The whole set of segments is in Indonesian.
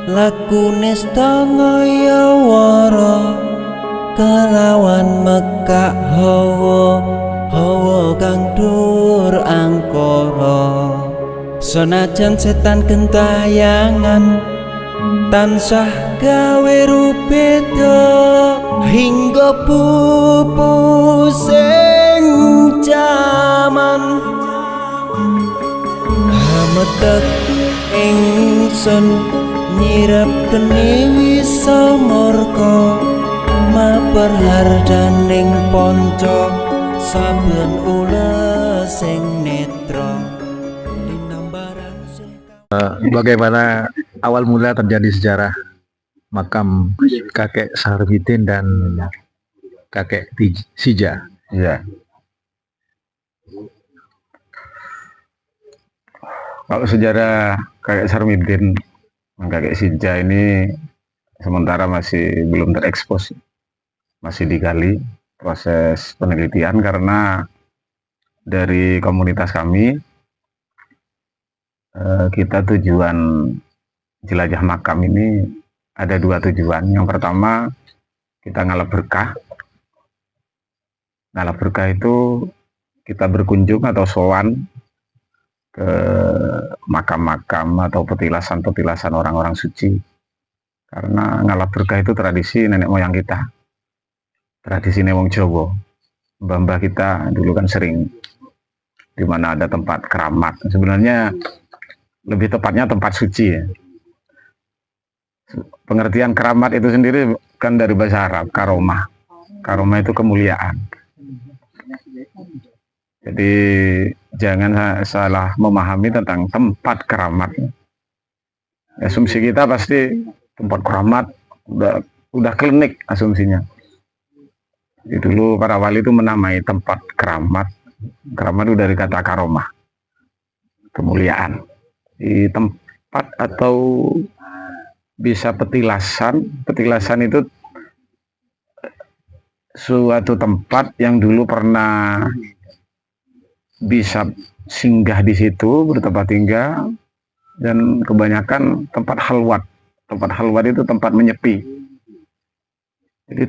lakune stangaya wara kelawan mekak hawa kang dur angkara. Senajan setan gentayangan tansah gawe rupeda hingga pupusing jaman hametek ingsun nyirep kene wisa murka maperhardaning ponco saben ula sing netra linambaran sing Bagaimana awal mula terjadi sejarah makam kakek Sarmidin dan kakek Sija? Iya. Kalau sejarah kakek Sarmidin dan kakek Sija ini sementara masih belum terekspos, masih digali proses penelitian karena dari komunitas kami kita tujuan jelajah makam ini ada dua tujuan. Yang pertama kita ngalap berkah. Ngalap berkah itu kita berkunjung atau sowan ke makam-makam atau petilasan-petilasan orang-orang suci. Karena ngalap berkah itu tradisi nenek moyang kita, tradisi wong Jawa. Mbah-mbah kita dulu kan sering di mana ada tempat keramat. Sebenarnya lebih tepatnya tempat suci ya. Pengertian keramat itu sendiri kan dari bahasa Arab, karomah. Karomah itu kemuliaan. Jadi jangan salah memahami tentang tempat keramat. Asumsi kita pasti tempat keramat udah klinik asumsinya. Jadi dulu para wali itu menamai tempat keramat. Keramat itu dari kata karomah, kemuliaan. Di tempat atau bisa petilasan. Petilasan itu suatu tempat yang dulu pernah bisa singgah di situ, bertempat tinggal, dan kebanyakan tempat halwat. Tempat halwat itu tempat menyepi. Jadi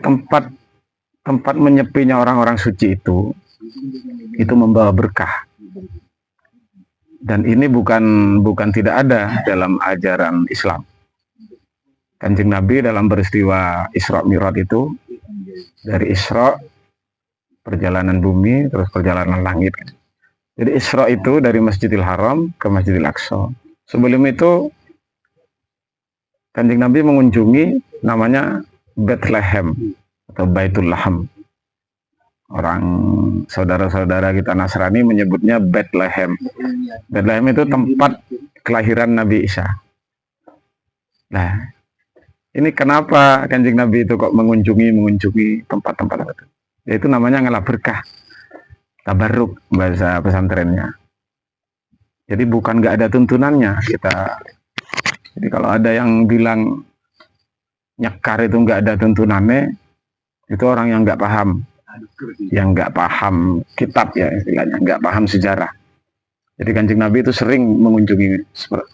tempat menyepinya orang-orang suci itu membawa berkah. Dan ini bukan tidak ada dalam ajaran Islam. Kanjeng Nabi dalam peristiwa Isra Mi'raj itu, dari Isra perjalanan bumi terus perjalanan langit. Jadi Isra itu dari Masjidil Haram ke Masjidil Aqsa. Sebelum itu Kanjeng Nabi mengunjungi namanya Bethlehem atau Baitul Laham. Orang saudara-saudara kita Nasrani menyebutnya Bethlehem. Bethlehem itu tempat kelahiran Nabi Isa. Nah, ini kenapa Kanjeng Nabi itu kok mengunjungi tempat-tempat itu? Yaitu namanya ngalap berkah, tabarruk bahasa pesantrennya. Jadi bukan nggak ada tuntunannya kita. Jadi kalau ada yang bilang nyekar itu nggak ada tuntunannya, itu orang yang nggak paham. Yang nggak paham kitab ya istilahnya, nggak paham sejarah. Jadi Kanjeng Nabi itu sering mengunjungi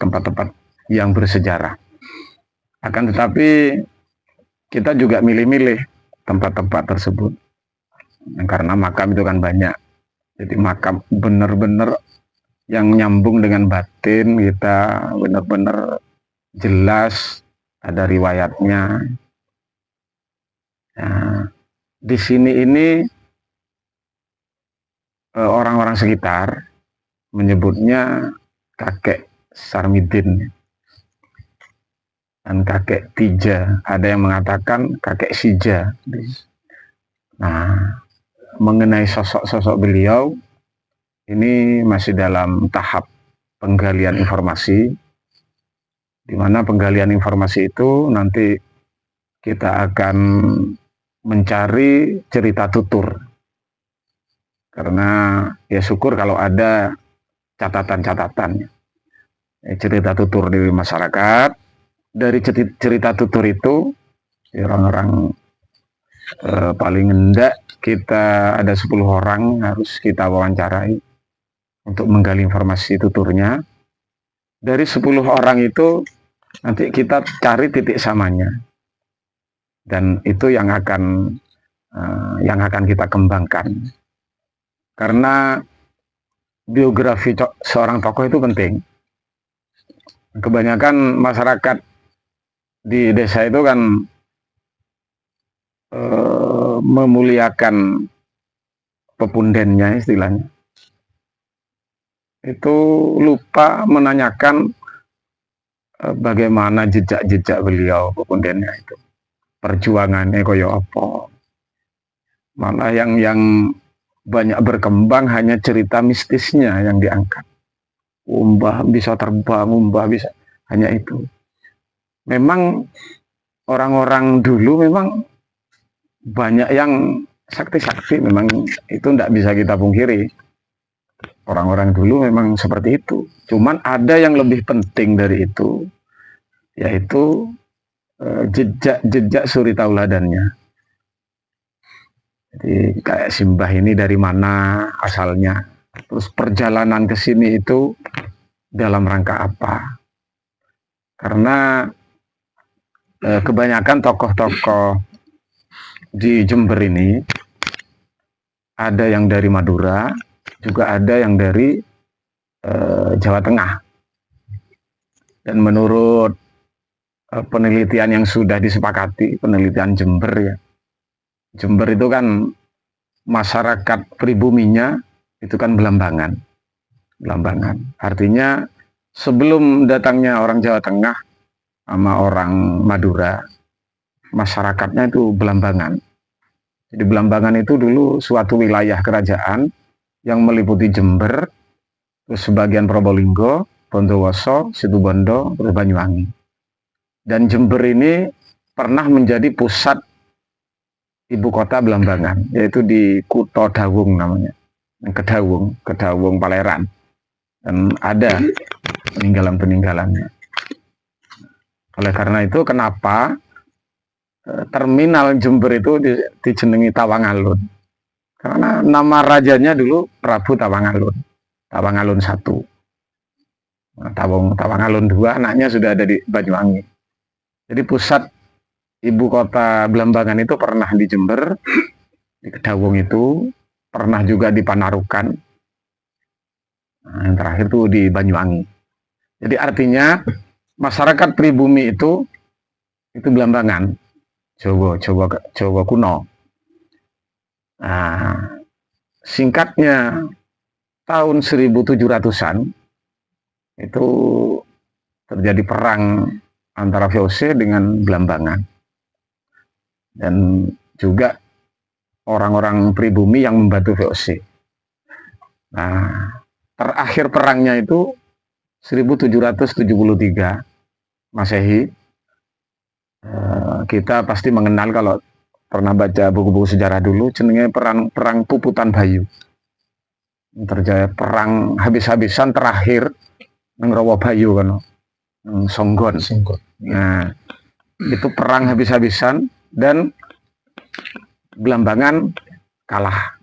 tempat-tempat yang bersejarah. Akan tetapi kita juga milih-milih tempat-tempat tersebut. Karena makam itu kan banyak. Jadi makam benar-benar yang nyambung dengan batin kita, benar-benar jelas ada riwayatnya. Nah, di sini ini orang-orang sekitar menyebutnya kakek Sarmidin dan kakek Tija. Ada yang mengatakan kakek Sija. Nah, mengenai sosok-sosok beliau ini masih dalam tahap penggalian informasi, di mana penggalian informasi itu nanti kita akan mencari cerita tutur. Karena ya syukur kalau ada catatan-catatan, cerita tutur di masyarakat. Dari cerita tutur itu orang-orang paling hendak kita ada 10 orang harus kita wawancarai untuk menggali informasi tuturnya. Dari 10 orang itu Nanti kita cari titik samanya, dan itu yang akan kita kembangkan. Karena biografi seorang tokoh itu penting. Kebanyakan masyarakat di desa itu kan memuliakan pepundennya istilahnya. Itu lupa menanyakan bagaimana jejak-jejak beliau, pepundennya itu. Perjuangannya koyo apa. Malah yang banyak berkembang hanya cerita mistisnya yang diangkat. Umbah bisa terbang, umbah bisa, hanya itu. Memang orang-orang dulu memang banyak yang sakti-sakti, memang itu tidak bisa kita pungkiri. Orang-orang dulu memang seperti itu. Cuman ada yang lebih penting dari itu, yaitu jejak-jejak suri tauladannya. Jadi kayak Simbah ini dari mana asalnya, terus perjalanan ke sini itu dalam rangka apa. Karena kebanyakan tokoh-tokoh di Jember ini ada yang dari Madura, juga ada yang dari Jawa Tengah. Dan menurut penelitian yang sudah disepakati, penelitian Jember ya, Jember itu kan masyarakat pribuminya itu kan Belambangan. Artinya sebelum datangnya orang Jawa Tengah sama orang Madura, masyarakatnya itu Belambangan. Jadi Belambangan itu dulu suatu wilayah kerajaan yang meliputi Jember, terus sebagian Probolinggo, Bondowoso, Situbondo, terus Banyuwangi. Dan Jember ini pernah menjadi pusat ibu kota Belambangan, yaitu di Kuto Dawung namanya, Kedawung Paleran. Dan ada peninggalan-peninggalannya. Oleh karena itu, kenapa terminal Jember itu dijenengi Tawangalun? Karena nama rajanya dulu Prabu Tawangalun, Tawangalun I. Nah, Tawangalun II anaknya sudah ada di Banyuwangi. Jadi pusat ibu kota Belambangan itu pernah di Jember, di Kedawung itu, pernah juga di Panarukan. Nah, yang terakhir itu di Banyuwangi. Jadi artinya masyarakat pribumi itu Belambangan, Jawa kuno. Nah, singkatnya tahun 1700-an itu terjadi perang antara VOC dengan Belambangan. Dan juga orang-orang pribumi yang membantu VOC. Nah, terakhir perangnya itu 1773 Masehi. Kita pasti mengenal kalau pernah baca buku-buku sejarah dulu, jenenge perang Puputan Bayu. Terjadi perang habis-habisan terakhir Ngrowo Bayu kan, Songgon. Nah, itu perang habis-habisan dan Belambangan kalah.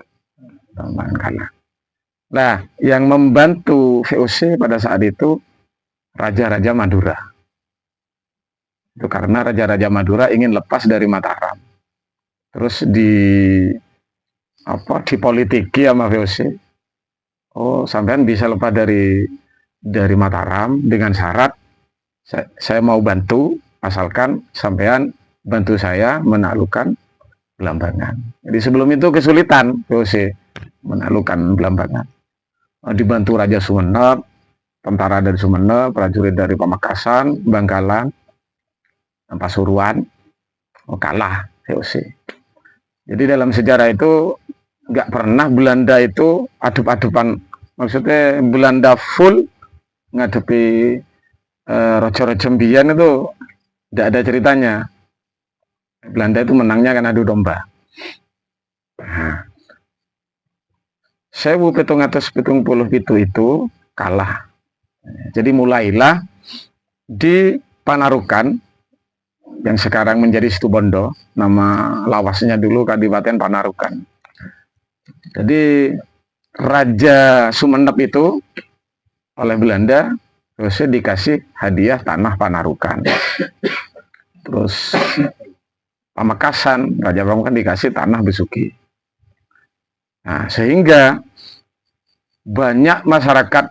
Nah, yang membantu VOC pada saat itu Raja-Raja Madura. Itu karena Raja-Raja Madura ingin lepas dari Mataram. Terus dipolitiki sama VOC. Oh, sampean bisa lepas dari Mataram dengan syarat saya mau bantu, asalkan sampean bantu saya menaklukkan Belambangan. Jadi sebelum itu kesulitan VOC menaklukkan Belambangan. Dibantu Raja Sumenep, tentara dari Sumenep, prajurit dari Pamekasan, Bangkalan, Pasuruan, kalah VOC. Jadi dalam sejarah itu nggak pernah Belanda itu adup-adupan, maksudnya Belanda full ngadepi rojo-rojo mbiyen itu tidak ada ceritanya. Belanda itu menangnya kan adu domba. Nah, 1777 itu kalah. Jadi mulailah di Panarukan yang sekarang menjadi Situbondo, nama lawasnya dulu Kadipaten Panarukan. Jadi Raja Sumenep itu oleh Belanda Terus dikasih hadiah tanah Panarukan. Terus Pamekasan, Raja Pamekasan dikasih tanah Besuki. Nah, sehingga banyak masyarakat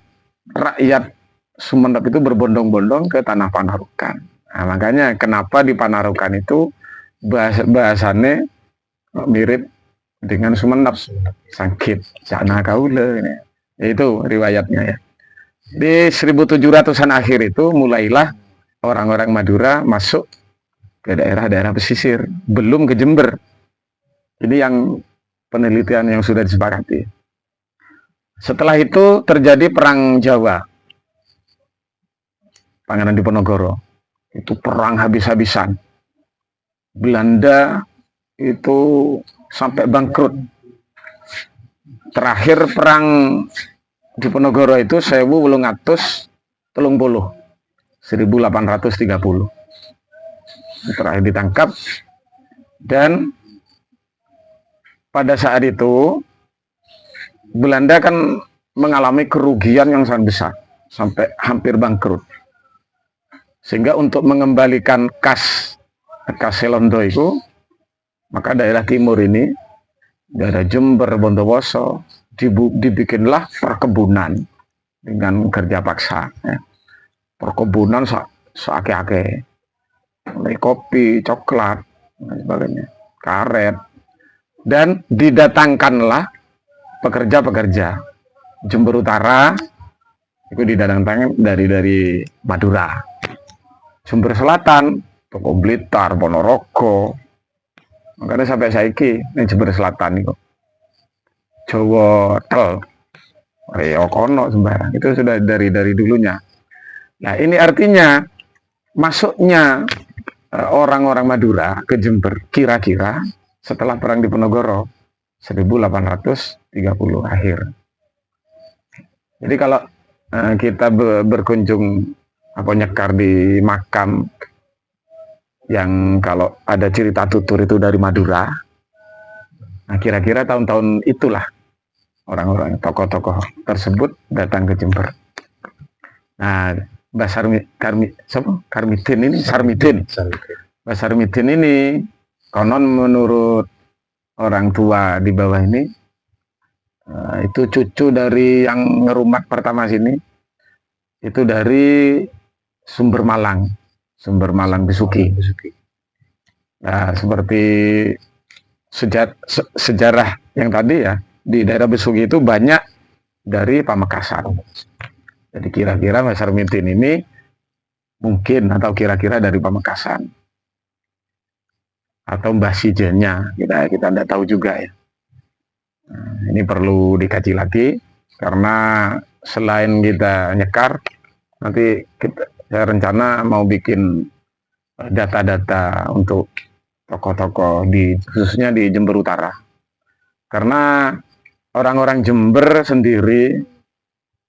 rakyat Sumenep itu berbondong-bondong ke tanah Panarukan. Nah, makanya kenapa di Panarukan itu bahasannya mirip dengan Sumenep, Sangkit Jana Kaule. Itu riwayatnya ya. Di 1700-an akhir itu mulailah orang-orang Madura masuk ke daerah-daerah pesisir, belum ke Jember. Ini yang penelitian yang sudah disepakati. Setelah itu terjadi Perang Jawa. Pangeran Diponegoro. Itu perang habis-habisan. Belanda itu sampai bangkrut. Terakhir perang Diponegoro itu 1830. Terakhir ditangkap, dan pada saat itu Belanda kan mengalami kerugian yang sangat besar sampai hampir bangkrut, sehingga untuk mengembalikan kas Selondo itu, maka daerah timur ini, daerah Jember, Bondowoso, dibikinlah perkebunan dengan kerja paksa ya. Perkebunan seake-ake, mulai kopi, coklat, dan sebagainya, karet, dan didatangkanlah pekerja-pekerja Jember Utara itu didatangkan dari Madura, Jember Selatan, Toko Blitar, Ponorogo, makanya sampai saiki ini Jember Selatan itu Jawa Tel, Kono sembarang itu sudah dari dulunya. Nah, ini artinya masuknya orang-orang Madura ke Jember kira-kira setelah Perang Diponegoro 1830 akhir. Jadi kalau kita berkunjung atau nyekar di makam yang kalau ada cerita tutur itu dari Madura, nah kira-kira tahun-tahun itulah orang-orang tokoh-tokoh tersebut datang ke Jember. Nah, Mbah Sarmidin ini konon menurut orang tua di bawah ini itu cucu dari yang ngerumat pertama sini, itu dari Sumber Malang Besuki. Nah, seperti sejarah yang tadi ya, di daerah Besuki itu banyak dari Pamekasan. Jadi kira-kira Mas Sarmidin ini mungkin atau kira-kira dari Pamekasan atau Mbah Sijenya, kita tidak tahu juga ya. Nah, ini perlu dikaji lagi karena selain kita nyekar, nanti saya rencana mau bikin data-data untuk tokoh-tokoh khususnya di Jember Utara, karena orang-orang Jember sendiri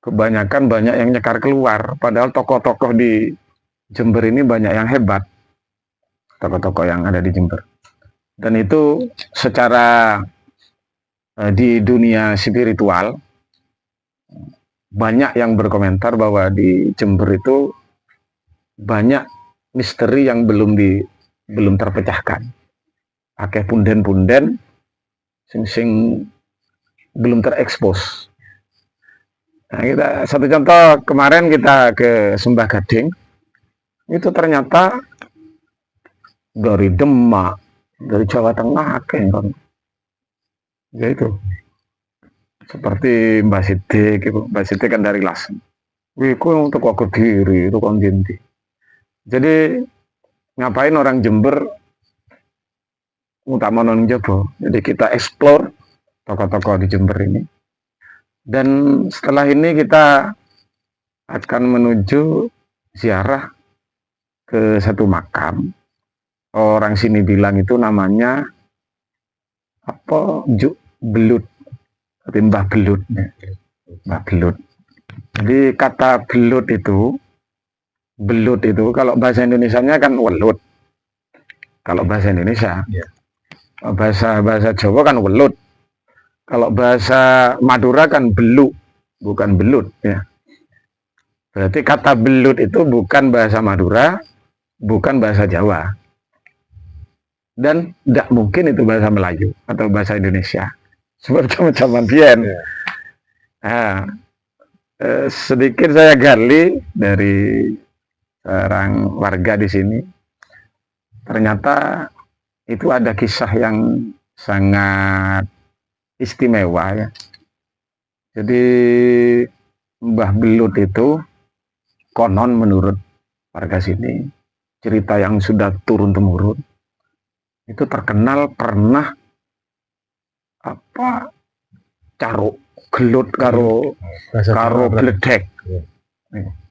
kebanyakan banyak yang nyekar keluar, padahal tokoh-tokoh di Jember ini banyak yang hebat, tokoh-tokoh yang ada di Jember. Dan itu secara di dunia spiritual banyak yang berkomentar bahwa di Jember itu banyak misteri yang belum terpecahkan. Akeh punden-punden sing belum terekspos. Nah, satu contoh, kemarin kita ke Sembah Gading, itu ternyata dari Demak, dari Jawa Tengah, kan. Ya itu, seperti Mbak Sidik kan dari Lasem. Wiku untuk waktu diri itu kan Jinti. Jadi ngapain orang Jember utama non Jebo? Jadi kita explore tokoh-tokoh di Jember ini. Dan setelah ini kita akan menuju ziarah ke satu makam. Orang sini bilang itu namanya apa? Belut. Tapi Mbah Belut. Mbah Belut. Jadi kata belut itu kalau bahasa Indonesianya kan welut. Kalau bahasa Indonesia. Bahasa Jawa kan welut. Kalau bahasa Madura kan beluk, bukan belut ya. Berarti kata belut itu bukan bahasa Madura, bukan bahasa Jawa. Dan tidak mungkin itu bahasa Melayu atau bahasa Indonesia. Sebab zaman biyen. Nah, sedikit saya gali dari seorang warga di sini. Ternyata itu ada kisah yang sangat istimewa ya. Jadi Mbah Belut itu konon menurut warga sini, cerita yang sudah turun temurun, itu terkenal pernah caruk gelut karo bledek.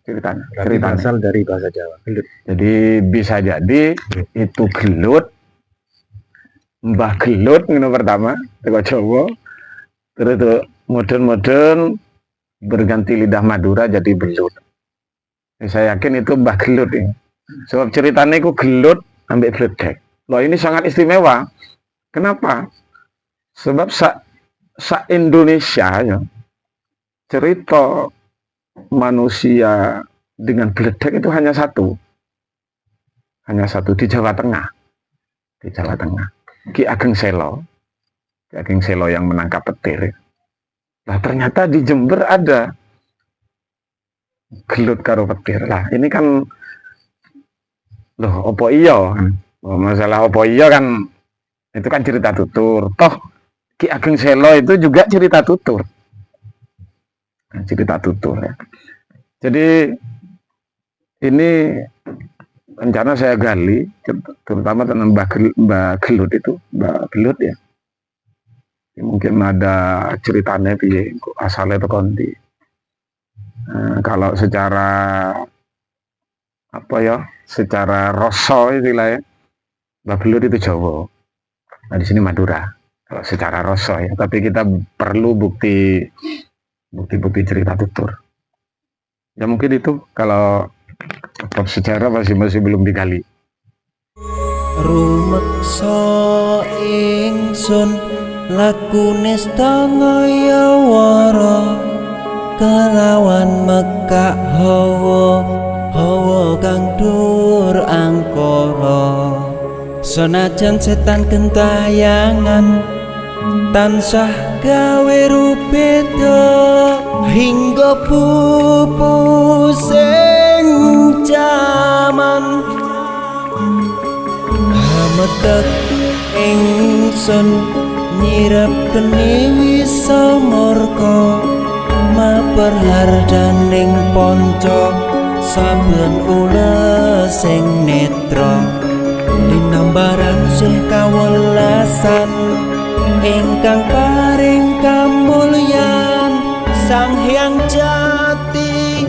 Ceritanya berasal dari bahasa Jawa, gelut. Jadi bisa jadi itu gelut, Mbah Gelut ngono pertama teko Jawa, terus itu modern berganti lidah Madura jadi belut. Saya yakin itu Mbah Gelut ini. Sebab ceritanya itu gelut ambek bledek. Loh, ini sangat istimewa. Kenapa? Sebab sa Indonesia ya, cerita manusia dengan bledek itu hanya satu di Jawa Tengah. Ki Ageng Selo yang menangkap petir. Nah, ternyata di Jember ada gelut karo petir. Lah, ini kan loh, opo iya kan? Masalah opo iya kan itu kan cerita tutur. Toh Ki Ageng Selo itu juga cerita tutur. Ya. Jadi ini rencana saya gali terutama tentang Mbah Gelut itu, Mbah Gelut ya. Mungkin ada ceritanya piye asalnya itu kondi. Kalau secara secara rasa istilahnya Mbah Gelut itu Jawa. Nah, di sini Madura. Kalau secara rasa ya, tapi kita perlu bukti cerita tutur. Ya mungkin itu kalau bab sejarah masih belum digali. Rumeksa ingsun lakune setengah wara kelawan mekak hawa kang dur angkara. Senajan setan gentayangan tansah gawe rupeda hingga pupu sing jaman hametek ingsun nyirep geni wisa murka maperhardaning ponco saben ula sing netra linambaran sih kawelasan ingkang paring kamulyan Sang Hyang Jati